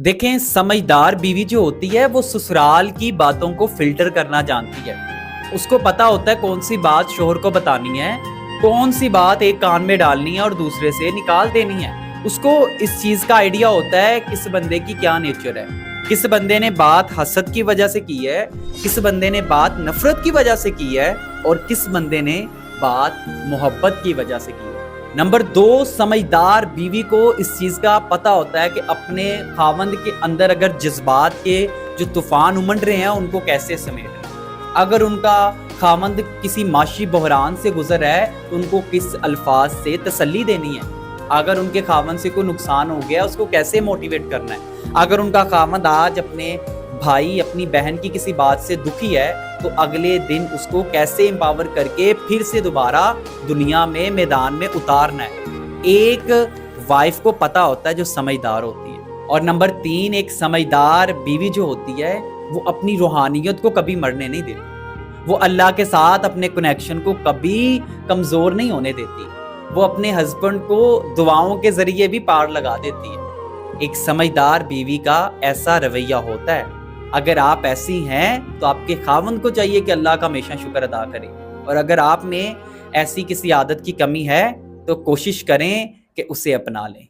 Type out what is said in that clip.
देखें, समझदार बीवी जो होती है वो ससुराल की बातों को फिल्टर करना जानती है। उसको पता होता है कौन सी बात शोहर को बतानी है, कौन सी बात एक कान में डालनी है और दूसरे से निकाल देनी है। उसको इस चीज का आइडिया होता है किस बंदे की क्या नेचर है, किस बंदे ने बात हसद की वजह से की है, किस बंदे ने बात नफरत की वजह से की है और किस बंदे ने बात मोहब्बत की वजह से की है। नंबर 2, समझदार बीवी को इस चीज का पता होता है कि अपने खावंद के अंदर अगर जज्बात के जो तूफान उमड़ रहे हैं उनको कैसे समेटना है। अगर उनका खावंद किसी माशी बहरान से गुजर रहा है तो उनको किस अल्फाज से तसल्ली देनी है। अगर उनके खावंद से कोई नुकसान हो गया उसको कैसे मोटिवेट करना है। अगर उनका खावंद आज अपने भाई अपनी बहन की किसी बात से दुखी है तो अगले दिन उसको कैसे एम्पावर करके फिर से दोबारा दुनिया में मैदान में उतारना है। एक वाइफ को पता होता है जो समझदार होती है। और नंबर 3, एक समझदार बीवी जो होती है वो अपनी रूहानियत को कभी मरने नहीं देती। वो अल्लाह के साथ अपने कनेक्शन को कभी कमजोर नहीं होने देती। वो अपने हस्बैंड को दुआओं के जरिए भी पार लगा देती है। एक समझदार बीवी का ऐसा रवैया होता है। अगर आप ऐसी हैं तो आपके खावंद को चाहिए कि अल्लाह का हमेशा शुक्र अदा करें, और अगर आप में ऐसी किसी आदत की कमी है तो कोशिश करें कि उसे अपना लें।